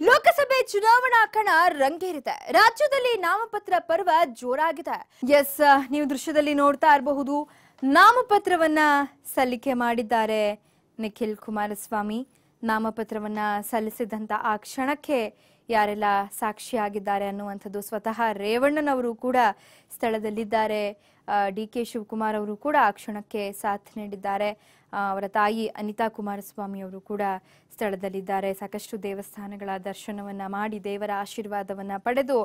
ಲೋಕಸಭೆ ಚುನಾವಣಾ ಕಣ ರಂಗೇರಿದೆ. ರಾಜ್ಯದಲ್ಲಿ ನಾಮಪತ್ರ ಪರ್ವ ಜೋರಾಗಿದೆ. ಎಸ್, ನೀವು ದೃಶ್ಯದಲ್ಲಿ ನೋಡ್ತಾ ಇರಬಹುದು. ನಾಮಪತ್ರವನ್ನ ಸಲ್ಲಿಕೆ ಮಾಡಿದ್ದಾರೆ ನಿಖಿಲ್ ಕುಮಾರಸ್ವಾಮಿ. ನಾಮಪತ್ರವನ್ನ ಸಲ್ಲಿಸಿದಂತ ಆ ಕ್ಷಣಕ್ಕೆ ಯಾರೆಲ್ಲ ಸಾಕ್ಷಿಯಾಗಿದ್ದಾರೆ ಅನ್ನುವಂಥದ್ದು ಸ್ವತಃ ರೇವಣ್ಣನವರು ಕೂಡ ಸ್ಥಳದಲ್ಲಿದ್ದಾರೆ. ಡಿ.ಕೆ. ಶಿವಕುಮಾರ್ ಅವರು ಕೂಡ ಆ ಕ್ಷಣಕ್ಕೆ ಸಾಥ್ ನೀಡಿದ್ದಾರೆ. ಅವರ ತಾಯಿ ಅನಿತಾ ಕುಮಾರಸ್ವಾಮಿ ಅವರು ಕೂಡ ಸ್ಥಳದಲ್ಲಿದ್ದಾರೆ. ಸಾಕಷ್ಟು ದೇವಸ್ಥಾನಗಳ ದರ್ಶನವನ್ನ ಮಾಡಿ ದೇವರ ಆಶೀರ್ವಾದವನ್ನ ಪಡೆದು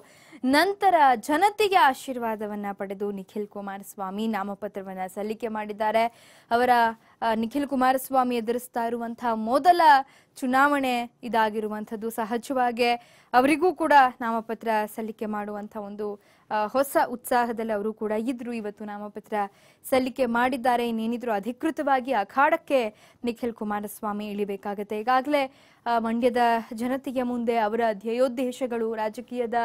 ನಂತರ ಜನತೆಗೆ ಆಶೀರ್ವಾದವನ್ನ ಪಡೆದು ನಿಖಿಲ್ ಕುಮಾರಸ್ವಾಮಿ ನಾಮಪತ್ರವನ್ನ ಸಲ್ಲಿಕೆ ಮಾಡಿದ್ದಾರೆ. ಅವರ ನಿಖಿಲ್ ಕುಮಾರಸ್ವಾಮಿ ಎದುರಿಸ್ತಾ ಇರುವಂತಹ ಮೊದಲ ಚುನಾವಣೆ ಇದಾಗಿರುವಂಥದ್ದು. ಸಹಜವಾಗಿ ಅವರಿಗೂ ಕೂಡ ನಾಮಪತ್ರ ಸಲ್ಲಿಕೆ ಮಾಡುವಂತ ಒಂದು ಹೊಸ ಉತ್ಸಾಹದಲ್ಲಿ ಅವರು ಕೂಡ ಇದ್ರು. ಇವತ್ತು ನಾಮಪತ್ರ ಸಲ್ಲಿಕೆ ಮಾಡಿದ್ದಾರೆ. ಇನ್ನೇನಿದ್ರು ಅಧಿಕೃತವಾಗಿ ಅಖಾಡಕ್ಕೆ ನಿಖಿಲ್ ಕುಮಾರಸ್ವಾಮಿ ಇಳಿಬೇಕಾಗತ್ತೆ. ಈಗಾಗಲೇ ಮಂಡ್ಯದ ಜನತೆಗೆ ಮುಂದೆ ಅವರ ಧ್ಯೇಯೋದ್ದೇಶಗಳು, ರಾಜಕೀಯದ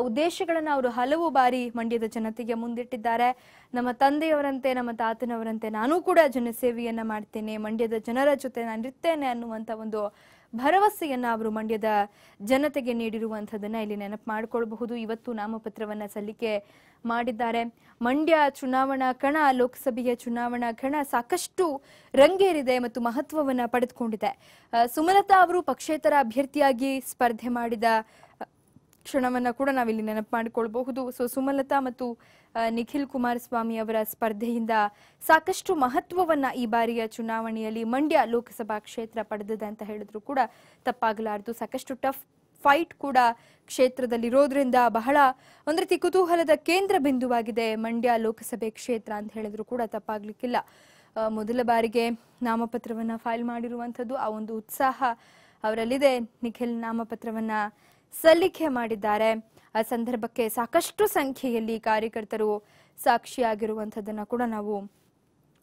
ಉದ್ದೇಶಗಳನ್ನ ಅವರು ಹಲವು ಬಾರಿ ಮಂಡ್ಯದ ಜನತೆಗೆ ಮುಂದಿಟ್ಟಿದ್ದಾರೆ. ನಮ್ಮ ತಂದೆಯವರಂತೆ, ನಮ್ಮ ತಾತನವರಂತೆ ನಾನು ಕೂಡ ಜನಸೇವೆಯನ್ನ ಮಾಡ್ತೇನೆ, ಮಂಡ್ಯದ ಜನರ ಜೊತೆ ನಾನು ಇರ್ತೇನೆ ಅನ್ನುವಂತ ಒಂದು ಭರವಸೆಯನ್ನ ಅವರು ಮಂಡ್ಯದ ಜನತೆಗೆ ನೀಡಿರುವಂತದನ್ನ ಇಲ್ಲಿ ನೆನಪು ಮಾಡಿಕೊಳ್ಳಬಹುದು. ಇವತ್ತು ನಾಮಪತ್ರವನ್ನ ಸಲ್ಲಿಕೆ ಮಾಡಿದ್ದಾರೆ. ಮಂಡ್ಯ ಚುನಾವಣಾ ಕಣ, ಲೋಕಸಭೆಯ ಚುನಾವಣಾ ಕಣ ಸಾಕಷ್ಟು ರಂಗೇರಿದೆ ಮತ್ತು ಮಹತ್ವವನ್ನ ಪಡೆದುಕೊಂಡಿದೆ. ಸುಮಲತಾ ಅವರು ಪಕ್ಷೇತರ ಅಭ್ಯರ್ಥಿಯಾಗಿ ಸ್ಪರ್ಧೆ ಮಾಡಿದ ಕ್ಷಣವನ್ನ ಕೂಡ ನಾವಿಲ್ಲಿ ನೆನಪು ಮಾಡಿಕೊಳ್ಬಹುದು. ಸುಮಲತಾ ಮತ್ತು ನಿಖಿಲ್ ಕುಮಾರಸ್ವಾಮಿ ಅವರ ಸ್ಪರ್ಧೆಯಿಂದ ಸಾಕಷ್ಟು ಮಹತ್ವವನ್ನ ಈ ಬಾರಿಯ ಚುನಾವಣೆಯಲ್ಲಿ ಮಂಡ್ಯ ಲೋಕಸಭಾ ಕ್ಷೇತ್ರ ಪಡೆದಿದೆ ಅಂತ ಹೇಳಿದ್ರು ಕೂಡ ತಪ್ಪಾಗಲಾರದು. ಸಾಕಷ್ಟು ಟಫ್ ಫೈಟ್ ಕೂಡ ಕ್ಷೇತ್ರದಲ್ಲಿರೋದ್ರಿಂದ ಬಹಳ ಒಂದ್ ರೀತಿ ಕುತೂಹಲದ ಕೇಂದ್ರ ಬಿಂದುವಾಗಿದೆ ಮಂಡ್ಯ ಲೋಕಸಭೆ ಕ್ಷೇತ್ರ ಅಂತ ಹೇಳಿದ್ರು ಕೂಡ ತಪ್ಪಾಗ್ಲಿಕ್ಕಿಲ್ಲ. ಮೊದಲ ಬಾರಿಗೆ ನಾಮಪತ್ರವನ್ನ ಫೈಲ್ ಮಾಡಿರುವಂಥದ್ದು, ಆ ಒಂದು ಉತ್ಸಾಹ ಅವರಲ್ಲಿದೆ. ನಿಖಿಲ್ ನಾಮಪತ್ರವನ್ನ ಸಲ್ಲಿಕೆ ಮಾಡಿದ್ದಾರೆ. ಆ ಸಂದರ್ಭಕ್ಕೆ ಸಾಕಷ್ಟು ಸಂಖ್ಯೆಯಲ್ಲಿ ಕಾರ್ಯಕರ್ತರು ಸಾಕ್ಷಿಯಾಗಿರುವಂಥದ್ದನ್ನ ಕೂಡ ನಾವು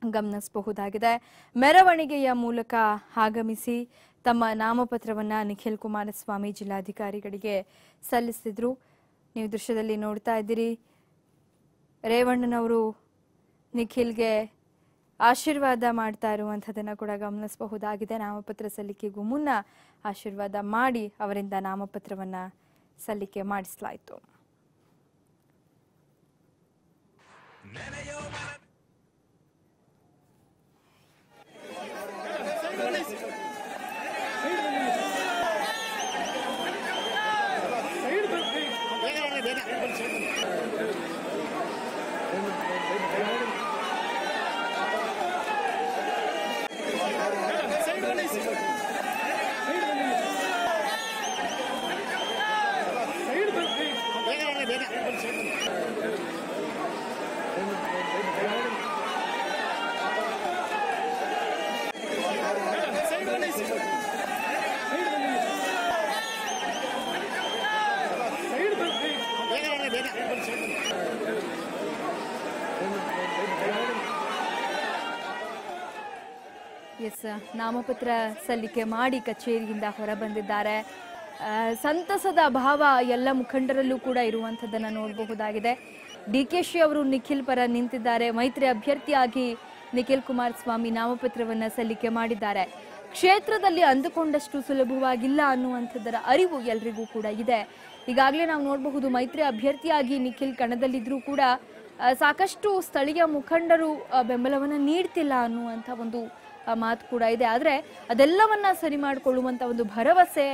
ಗಮನಿಸಬಹುದಾಗಿದೆ. ಮೆರವಣಿಗೆಯ ಮೂಲಕ ಆಗಮಿಸಿ ತಮ್ಮ ನಾಮಪತ್ರವನ್ನ ನಿಖಿಲ್ ಕುಮಾರಸ್ವಾಮಿ ಜಿಲ್ಲಾಧಿಕಾರಿಗಳಿಗೆ ಸಲ್ಲಿಸಿದ್ರು. ನೀವು ದೃಶ್ಯದಲ್ಲಿ ನೋಡ್ತಾ ಇದ್ದೀರಿ. ರೇವಣ್ಣನವರು ನಿಖಿಲ್ಗೆ ಆಶೀರ್ವಾದ ಮಾಡ್ತಾ ಇರುವಂಥದ್ದನ್ನ ಕೂಡ ಗಮನಿಸಬಹುದಾಗಿದೆ. ನಾಮಪತ್ರ ಸಲ್ಲಿಕೆಗೂ ಮುನ್ನ ಆಶೀರ್ವಾದ ಮಾಡಿ ಅವರಿಂದ ನಾಮಪತ್ರವನ್ನ ಸಲ್ಲಿಕೆ ಮಾಡಿಸಲಾಯಿತು. ಎಸ್, ನಾಮಪತ್ರ ಸಲ್ಲಿಕೆ ಮಾಡಿ ಕಚೇರಿಯಿಂದ ಹೊರಬಂದಿದ್ದಾರೆ. ಸಂತಸದ ಭಾವ ಎಲ್ಲ ಮುಖಂಡರಲ್ಲೂ ಕೂಡ ಇರುವಂಥದ್ದನ್ನ ನೋಡಬಹುದಾಗಿದೆ. ಡಿ.ಕೆ.ಶಿ ಅವರು ನಿಖಿಲ್ ಪರ ನಿಂತಿದ್ದಾರೆ. ಮೈತ್ರಿ ಅಭ್ಯರ್ಥಿಯಾಗಿ ನಿಖಿಲ್ ಕುಮಾರಸ್ವಾಮಿ ನಾಮಪತ್ರವನ್ನ ಸಲ್ಲಿಕೆ ಮಾಡಿದ್ದಾರೆ. ಕ್ಷೇತ್ರದಲ್ಲಿ ಅಂದುಕೊಂಡಷ್ಟು ಸುಲಭವಾಗಿಲ್ಲ ಅನ್ನುವಂಥದ್ದರ ಅರಿವು ಎಲ್ರಿಗೂ ಕೂಡ ಇದೆ. ಈಗಾಗಲೇ ನಾವು ನೋಡಬಹುದು, ಮೈತ್ರಿ ಅಭ್ಯರ್ಥಿಯಾಗಿ ನಿಖಿಲ್ ಕಣದಲ್ಲಿದ್ರೂ ಕೂಡ ಸಾಕಷ್ಟು ಸ್ಥಳೀಯ ಮುಖಂಡರು ಬೆಂಬಲವನ್ನ ನೀಡ್ತಿಲ್ಲ ಅನ್ನುವಂಥ ಒಂದು ಮಾತು ಕೂಡ ಇದೆ. ಆದ್ರೆ ಅದೆಲ್ಲವನ್ನ ಸರಿ ಮಾಡಿಕೊಳ್ಳುವಂತ ಒಂದು ಭರವಸೆ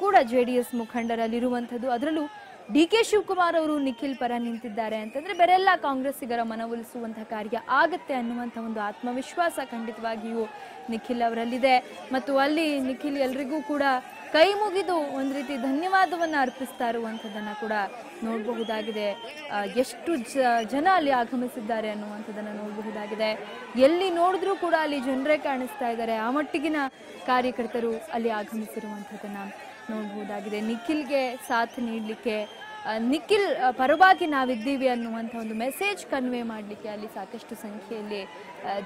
ಕೂಡ ಜೆಡಿಎಸ್ ಮುಖಂಡರಲ್ಲಿರುವಂಥದ್ದು. ಅದರಲ್ಲೂ ಡಿ.ಕೆ. ಶಿವಕುಮಾರ್ ಅವರು ನಿಖಿಲ್ ಪರ ನಿಂತಿದ್ದಾರೆ ಅಂತಂದ್ರೆ ಬೇರೆಲ್ಲ ಕಾಂಗ್ರೆಸ್ಸಿಗರ ಮನವೊಲಿಸುವಂತಹ ಕಾರ್ಯ ಆಗತ್ತೆ ಅನ್ನುವಂಥ ಒಂದು ಆತ್ಮವಿಶ್ವಾಸ ಖಂಡಿತವಾಗಿಯೂ ನಿಖಿಲ್ ಅವರಲ್ಲಿದೆ. ಮತ್ತು ಅಲ್ಲಿ ನಿಖಿಲ್ ಎಲ್ರಿಗೂ ಕೂಡ ಕೈ ಮುಗಿದು ಒಂದ್ ರೀತಿ ಧನ್ಯವಾದವನ್ನ ಅರ್ಪಿಸ್ತಾ ಇರುವಂಥದ್ದನ್ನ ಕೂಡ ನೋಡಬಹುದಾಗಿದೆ. ಎಷ್ಟು ಜನ ಅಲ್ಲಿ ಆಗಮಿಸಿದ್ದಾರೆ ಅನ್ನುವಂಥದ್ದನ್ನ ನೋಡಬಹುದಾಗಿದೆ. ಎಲ್ಲಿ ನೋಡಿದ್ರೂ ಕೂಡ ಅಲ್ಲಿ ಜನರೇ ಕಾಣಿಸ್ತಾ ಇದ್ದಾರೆ. ಆ ಮಟ್ಟಿಗಿನ ಕಾರ್ಯಕರ್ತರು ಅಲ್ಲಿ ಆಗಮಿಸಿರುವಂಥದ್ದನ್ನ ನೋಡಬಹುದಾಗಿದೆ. ನಿಖಿಲ್ಗೆ ಸಾಥ್ ನೀಡಲಿಕ್ಕೆ, ನಿಖಿಲ್ ಪರವಾಗಿ ನಾವಿದ್ದೀವಿ ಅನ್ನುವಂಥ ಒಂದು ಮೆಸೇಜ್ ಕನ್ವೆ ಮಾಡಲಿಕ್ಕೆ ಅಲ್ಲಿ ಸಾಕಷ್ಟು ಸಂಖ್ಯೆಯಲ್ಲಿ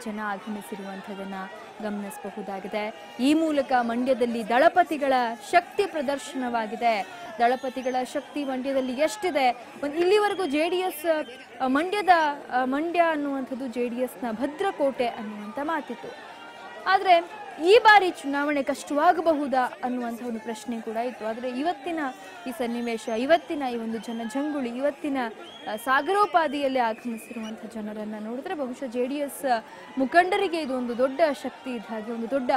ಜನ ಆಗಮಿಸಿರುವಂಥದ್ದನ್ನ ಗಮನಿಸಬಹುದಾಗಿದೆ. ಈ ಮೂಲಕ ಮಂಡ್ಯದಲ್ಲಿ ದಳಪತಿಗಳ ಶಕ್ತಿ ಪ್ರದರ್ಶನವಾಗಿದೆ. ದಳಪತಿಗಳ ಶಕ್ತಿ ಮಂಡ್ಯದಲ್ಲಿ ಎಷ್ಟಿದೆ, ಇಲ್ಲಿವರೆಗೂ ಜೆಡಿಎಸ್ ಮಂಡ್ಯ ಅನ್ನುವಂಥದ್ದು ಜೆಡಿಎಸ್ನ ಭದ್ರಕೋಟೆ ಅನ್ನುವಂಥ ಮಾತಿತ್ತು. ಆದರೆ ಈ ಬಾರಿ ಚುನಾವಣೆ ಕಷ್ಟವಾಗಬಹುದಾ ಅನ್ನುವಂಥ ಒಂದು ಪ್ರಶ್ನೆ ಕೂಡ ಇತ್ತು. ಆದರೆ ಇವತ್ತಿನ ಈ ಸನ್ನಿವೇಶ, ಇವತ್ತಿನ ಈ ಒಂದು ಜನಜಂಗುಳಿ, ಇವತ್ತಿನ ಸಾಗರೋಪಾದಿಯಲ್ಲಿ ಆಗಮಿಸಿರುವಂಥ ಜನರನ್ನು ನೋಡಿದ್ರೆ ಬಹುಶಃ JDS ಮುಖಂಡರಿಗೆ ಇದು ಒಂದು ದೊಡ್ಡ ಶಕ್ತಿ ಇದ್ದ ಹಾಗೆ, ಒಂದು ದೊಡ್ಡ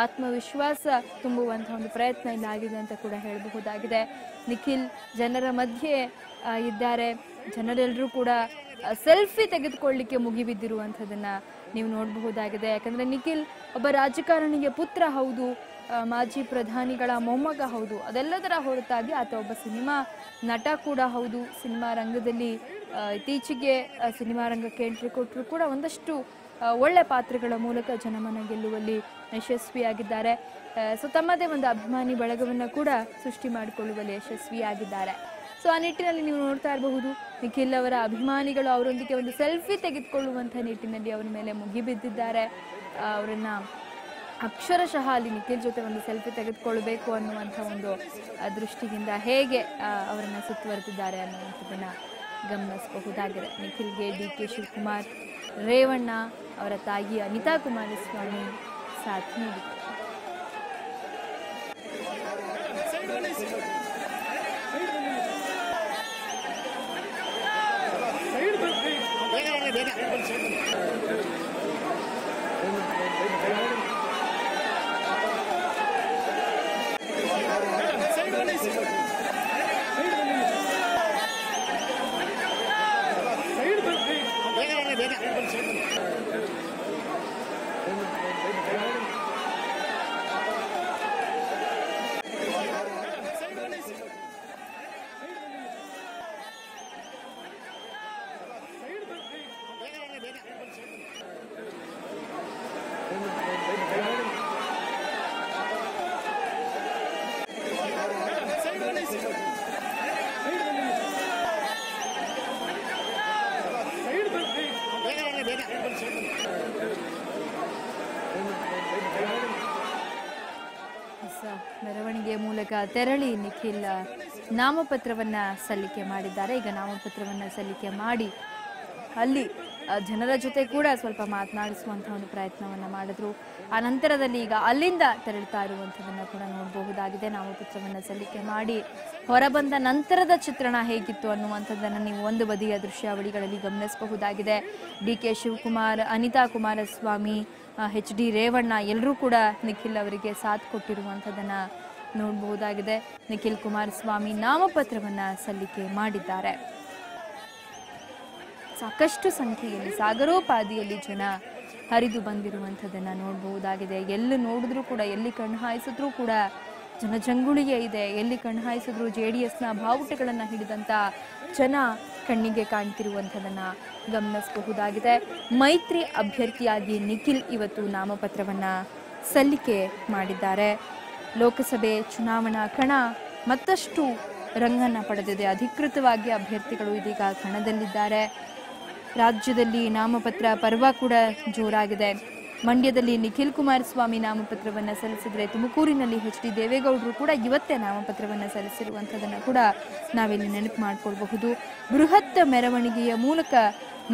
ಆತ್ಮವಿಶ್ವಾಸ ತುಂಬುವಂಥ ಒಂದು ಪ್ರಯತ್ನ ಇಲ್ಲಾಗಿದೆ ಅಂತ ಕೂಡ ಹೇಳಬಹುದಾಗಿದೆ. ನಿಖಿಲ್ ಜನರ ಮಧ್ಯೆ ಇದ್ದಾರೆ. ಜನರೆಲ್ಲರೂ ಕೂಡ ಸೆಲ್ಫಿ ತೆಗೆದುಕೊಳ್ಳಿಕ್ಕೆ ಮುಗಿಬಿದ್ದಿರುವಂಥದ್ದನ್ನ ನೀವು ನೋಡಬಹುದಾಗಿದೆ. ಯಾಕಂದ್ರೆ ನಿಖಿಲ್ ಒಬ್ಬ ರಾಜಕಾರಣಿಯ ಪುತ್ರ ಹೌದು, ಮಾಜಿ ಪ್ರಧಾನಿಗಳ ಮೊಮ್ಮಗ ಹೌದು. ಅದೆಲ್ಲದರ ಹೊರತಾಗಿ ಆತ ಒಬ್ಬ ಸಿನಿಮಾ ನಟ ಕೂಡ ಹೌದು. ಸಿನಿಮಾ ರಂಗದಲ್ಲಿ ಇತ್ತೀಚೆಗೆ ಸಿನಿಮಾ ರಂಗಕ್ಕೆ ಎಂಟ್ರಿ ಕೊಟ್ಟರು ಕೂಡ ಒಂದಷ್ಟು ಒಳ್ಳೆ ಪಾತ್ರಗಳ ಮೂಲಕ ಜನಮನ ಗೆಲ್ಲುವಲ್ಲಿ ಯಶಸ್ವಿಯಾಗಿದ್ದಾರೆ. ಸೊ ತಮ್ಮದೇ ಒಂದು ಅಭಿಮಾನಿ ಬಳಗವನ್ನು ಕೂಡ ಸೃಷ್ಟಿ ಮಾಡಿಕೊಳ್ಳುವಲ್ಲಿ ಯಶಸ್ವಿಯಾಗಿದ್ದಾರೆ. ಸೊ ಆ ನಿಟ್ಟಿನಲ್ಲಿ ನೀವು ನೋಡ್ತಾ ಇರಬಹುದು, ನಿಖಿಲ್ ಅವರ ಅಭಿಮಾನಿಗಳು ಅವರೊಂದಿಗೆ ಒಂದು ಸೆಲ್ಫಿ ತೆಗೆದುಕೊಳ್ಳುವಂಥ ನಿಟ್ಟಿನಲ್ಲಿ ಅವರ ಮೇಲೆ ಮುಗಿಬಿದ್ದಿದ್ದಾರೆ. ಅವರನ್ನ ಅಕ್ಷರಶಃ ಅಲ್ಲಿ ನಿಖಿಲ್ ಜೊತೆ ಒಂದು ಸೆಲ್ಫಿ ತೆಗೆದುಕೊಳ್ಬೇಕು ಅನ್ನುವಂಥ ಒಂದು ದೃಷ್ಟಿಯಿಂದ ಹೇಗೆ ಅವರನ್ನು ಸುತ್ತುವರೆದಿದ್ದಾರೆ ಅನ್ನುವಂಥದ್ದನ್ನು ಗಮನಿಸಬಹುದಾಗಿದೆ. ನಿಖಿಲ್ಗೆ DK ಶಿವಕುಮಾರ್, ರೇವಣ್ಣ, ಅವರ ತಾಯಿ ಅನಿತಾ ಕುಮಾರಸ್ವಾಮಿ ಸಾಥ್ ನೀಡಿದ್ದಾರೆ. ಮೆರವಣಿಗೆ ಮೂಲಕ ತೆರಳಿ ನಿಖಿಲ್ ನಾಮಪತ್ರವನ್ನ ಸಲ್ಲಿಕೆ ಮಾಡಿದ್ದಾರೆ. ಈಗ ನಾಮಪತ್ರವನ್ನ ಸಲ್ಲಿಕೆ ಮಾಡಿ ಅಲ್ಲಿ ಜನರ ಜೊತೆ ಕೂಡ ಸ್ವಲ್ಪ ಮಾತನಾಡಿಸುವಂತಹ ಒಂದು ಪ್ರಯತ್ನವನ್ನ ಮಾಡಿದ್ರು. ಆ ನಂತರದಲ್ಲಿ ಈಗ ಅಲ್ಲಿಂದ ತೆರಳುತ್ತಾ ಇರುವಂಥದ್ದನ್ನ ಕೂಡ ನೋಡಬಹುದಾಗಿದೆ. ನಾಮಪತ್ರವನ್ನ ಸಲ್ಲಿಕೆ ಮಾಡಿ ಹೊರಬಂದ ನಂತರದ ಚಿತ್ರಣ ಹೇಗಿತ್ತು ಅನ್ನುವಂಥದ್ದನ್ನು ನೀವು ಒಂದು ಬದಿಯ ದೃಶ್ಯಾವಳಿಗಳಲ್ಲಿ ಗಮನಿಸಬಹುದಾಗಿದೆ. DK ಶಿವಕುಮಾರ್, ಅನಿತಾ ಕುಮಾರಸ್ವಾಮಿ, HD ರೇವಣ್ಣ ಎಲ್ಲರೂ ಕೂಡ ನಿಖಿಲ್ ಅವರಿಗೆ ಸಾಥ್ ಕೊಟ್ಟಿರುವಂಥದ್ದನ್ನ ನೋಡಬಹುದಾಗಿದೆ. ನಿಖಿಲ್ ಕುಮಾರಸ್ವಾಮಿ ನಾಮಪತ್ರವನ್ನ ಸಲ್ಲಿಕೆ ಮಾಡಿದ್ದಾರೆ. ಸಾಕಷ್ಟು ಸಂಖ್ಯೆಯಲ್ಲಿ ಸಾಗರೋಪಾದಿಯಲ್ಲಿ ಜನ ಹರಿದು ಬಂದಿರುವಂಥದ್ದನ್ನ ನೋಡಬಹುದಾಗಿದೆ. ಎಲ್ಲಿ ನೋಡಿದ್ರೂ ಕೂಡ, ಎಲ್ಲಿ ಕಣ್ಣು ಹಾಯಿಸಿದ್ರೂ ಕೂಡ ಜನಜಂಗುಳಿಗೆ ಇದೆ. ಎಲ್ಲಿ ಕಣ್ಣು ಹಾಯಿಸಿದ್ರು JDSನ ಬಾವುಟಗಳನ್ನು ಹಿಡಿದಂಥ ಜನ ಕಣ್ಣಿಗೆ ಕಾಣ್ತಿರುವಂಥದ್ದನ್ನ ಗಮನಿಸಬಹುದಾಗಿದೆ. ಮೈತ್ರಿ ಅಭ್ಯರ್ಥಿಯಾಗಿ ನಿಖಿಲ್ ಇವತ್ತು ನಾಮಪತ್ರವನ್ನ ಸಲ್ಲಿಕೆ ಮಾಡಿದ್ದಾರೆ. ಲೋಕಸಭೆ ಚುನಾವಣಾ ಕಣ ಮತ್ತಷ್ಟು ರಂಗನ್ನ ಪಡೆದಿದೆ. ಅಧಿಕೃತವಾಗಿ ಅಭ್ಯರ್ಥಿಗಳು ಇದೀಗ ಕಣದಲ್ಲಿದ್ದಾರೆ. ರಾಜ್ಯದಲ್ಲಿ ನಾಮಪತ್ರ ಪರ್ವ ಕೂಡ ಜೋರಾಗಿದೆ. ಮಂಡ್ಯದಲ್ಲಿ ನಿಖಿಲ್ ಕುಮಾರಸ್ವಾಮಿ ನಾಮಪತ್ರವನ್ನು ಸಲ್ಲಿಸಿದರೆ, ತುಮಕೂರಿನಲ್ಲಿ HD ದೇವೇಗೌಡರು ಕೂಡ ಇವತ್ತೇ ನಾಮಪತ್ರವನ್ನು ಸಲ್ಲಿಸಿರುವಂಥದ್ದನ್ನು ಕೂಡ ನಾವಿಲ್ಲಿ ನೆನಪು ಮಾಡಿಕೊಳ್ಬಹುದು. ಬೃಹತ್ ಮೆರವಣಿಗೆಯ ಮೂಲಕ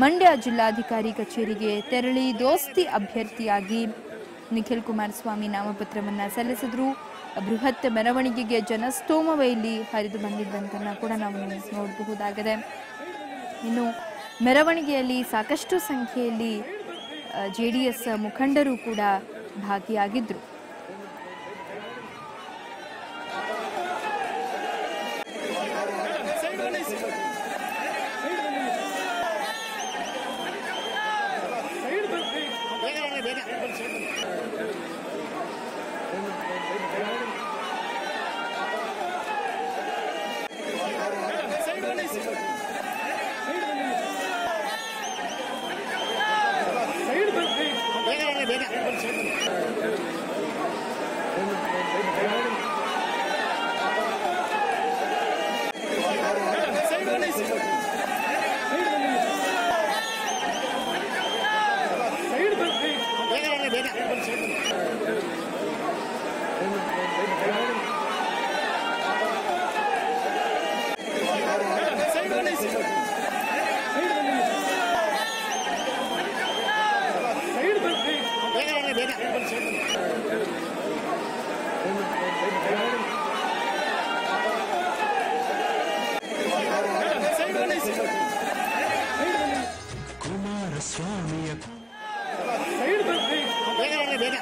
ಮಂಡ್ಯ ಜಿಲ್ಲಾಧಿಕಾರಿ ಕಚೇರಿಗೆ ತೆರಳಿ ದೋಸ್ತಿ ಅಭ್ಯರ್ಥಿಯಾಗಿ ನಿಖಿಲ್ ಕುಮಾರಸ್ವಾಮಿ ನಾಮಪತ್ರವನ್ನು ಸಲ್ಲಿಸಿದ್ರು. ಬೃಹತ್ ಮೆರವಣಿಗೆಗೆ ಜನಸ್ತೋಮವೇ ಇಲ್ಲಿ ಹರಿದು ಬಂದಿದ್ದಂತನ್ನ ಕೂಡ ನಾವು ನೋಡಬಹುದಾಗಿದೆ. ಇನ್ನು ಮೆರವಣಿಗೆಯಲ್ಲಿ ಸಾಕಷ್ಟು ಸಂಖ್ಯೆಯಲ್ಲಿ JDS ಮುಖಂಡರು ಕೂಡ ಭಾಗಿಯಾಗಿದ್ರು. ಬೇಗ